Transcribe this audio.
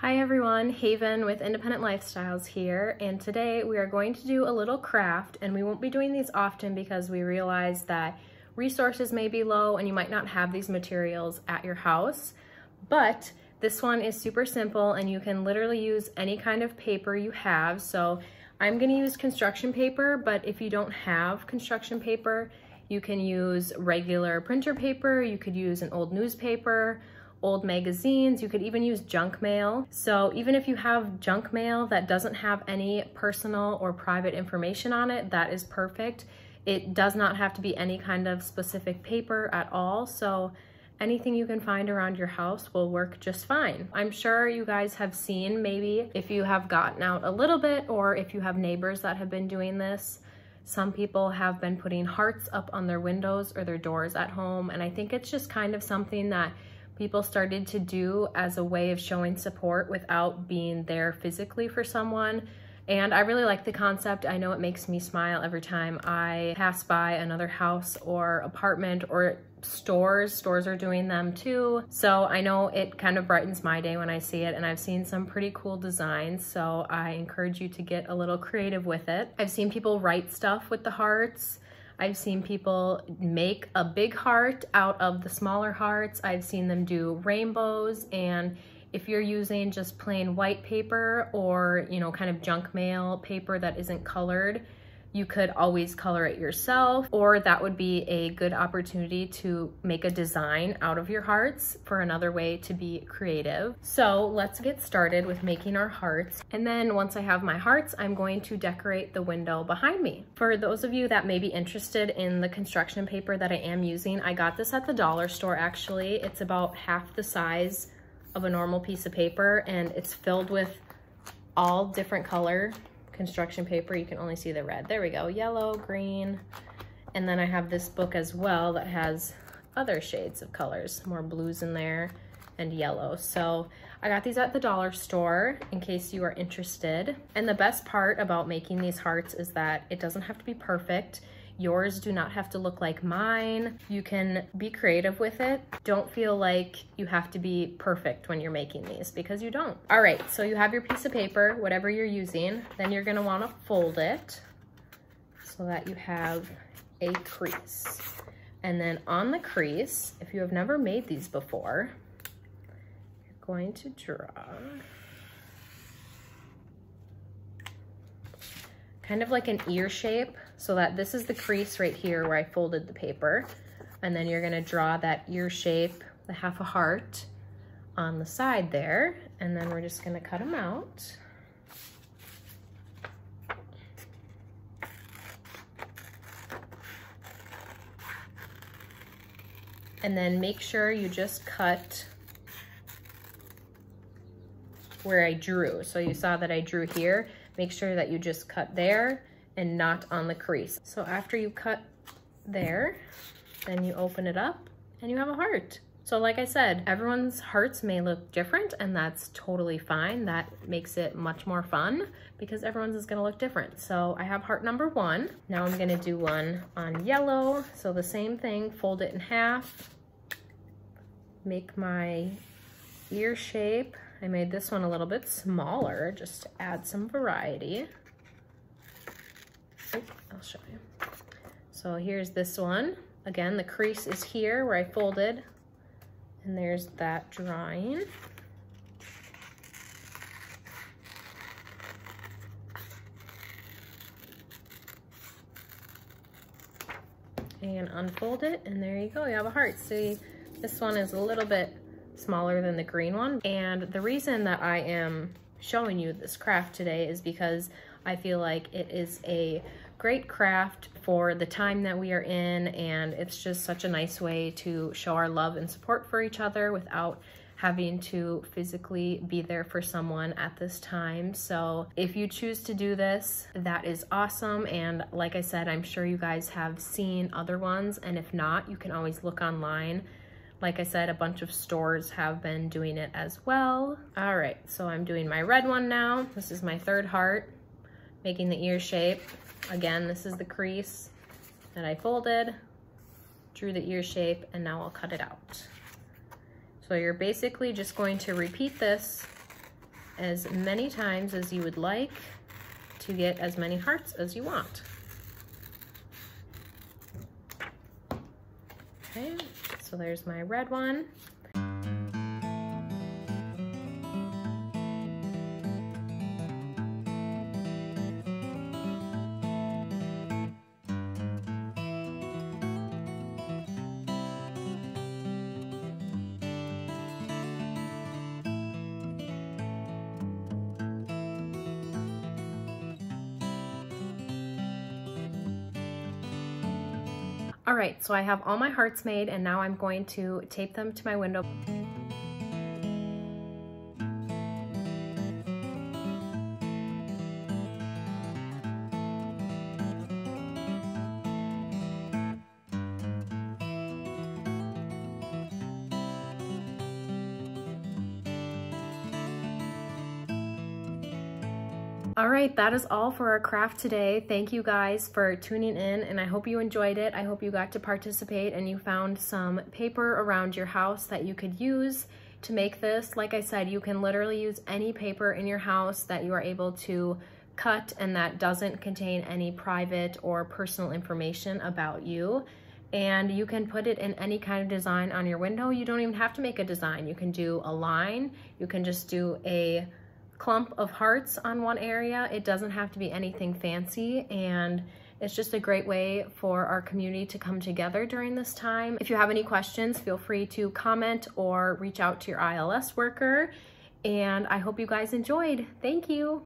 Hi everyone, Haven with Independent Lifestyles here, and today we are going to do a little craft, and we won't be doing these often because we realize that resources may be low and you might not have these materials at your house, but this one is super simple and you can literally use any kind of paper you have. So I'm going to use construction paper, but if you don't have construction paper, you can use regular printer paper, you could use an old newspaper, old magazines, you could even use junk mail. So even if you have junk mail that doesn't have any personal or private information on it, that is perfect. It does not have to be any kind of specific paper at all. So anything you can find around your house will work just fine. I'm sure you guys have seen, maybe if you have gotten out a little bit or if you have neighbors that have been doing this, some people have been putting hearts up on their windows or their doors at home. And I think it's just kind of something that people started to do as a way of showing support without being there physically for someone. And I really like the concept. I know it makes me smile every time I pass by another house or apartment or stores. Stores are doing them too. So I know it kind of brightens my day when I see it, and I've seen some pretty cool designs. So I encourage you to get a little creative with it. I've seen people write stuff with the hearts. I've seen people make a big heart out of the smaller hearts. I've seen them do rainbows, and if you're using just plain white paper or, you know, kind of junk mail paper that isn't colored, you could always color it yourself, or that would be a good opportunity to make a design out of your hearts for another way to be creative. So let's get started with making our hearts. And then once I have my hearts, I'm going to decorate the window behind me. For those of you that may be interested in the construction paper that I am using, I got this at the dollar store actually. It's about half the size of a normal piece of paper, and it's filled with all different color construction paper. You can only see the red. There we go, yellow, green. And then I have this book as well that has other shades of colors, more blues in there and yellow. So I got these at the dollar store in case you are interested. And the best part about making these hearts is that it doesn't have to be perfect. Yours do not have to look like mine. You can be creative with it. Don't feel like you have to be perfect when you're making these, because you don't. All right, so you have your piece of paper, whatever you're using, then you're gonna wanna fold it so that you have a crease. And then on the crease, if you have never made these before, you're going to draw kind of like an ear shape, so that this is the crease right here where I folded the paper. And then you're gonna draw that ear shape, the half a heart on the side there. And then we're just gonna cut them out. And then make sure you just cut where I drew. So you saw that I drew here. Make sure that you just cut there and not on the crease. So after you cut there, then you open it up and you have a heart. So like I said, everyone's hearts may look different, and that's totally fine. That makes it much more fun because everyone's is gonna look different. So I have heart number 1. Now I'm gonna do one on yellow. So the same thing, fold it in half, make my ear shape. I made this one a little bit smaller just to add some variety. Oh, I'll show you. So here's this one. Again, the crease is here where I folded, and there's that drawing. And unfold it, and there you go, you have a heart. See, this one is a little bit smaller than the green one. And the reason that I am showing you this craft today is because I feel like it is a great craft for the time that we are in, and it's just such a nice way to show our love and support for each other without having to physically be there for someone at this time. So if you choose to do this, that is awesome. And like I said, I'm sure you guys have seen other ones, and if not, you can always look online. Like I said, a bunch of stores have been doing it as well. All right, so I'm doing my red one now. This is my 3rd heart, making the ear shape. Again, this is the crease that I folded, drew the ear shape, and now I'll cut it out. So you're basically just going to repeat this as many times as you would like to get as many hearts as you want. Okay, so there's my red one. All right, so I have all my hearts made and now I'm going to tape them to my window. All right, that is all for our craft today. Thank you guys for tuning in and I hope you enjoyed it. I hope you got to participate and you found some paper around your house that you could use to make this. Like I said, you can literally use any paper in your house that you are able to cut and that doesn't contain any private or personal information about you. And you can put it in any kind of design on your window. You don't even have to make a design. You can do a line, you can just do a clump of hearts on one area. It doesn't have to be anything fancy, and it's just a great way for our community to come together during this time. If you have any questions, feel free to comment or reach out to your ILS worker, and I hope you guys enjoyed. Thank you.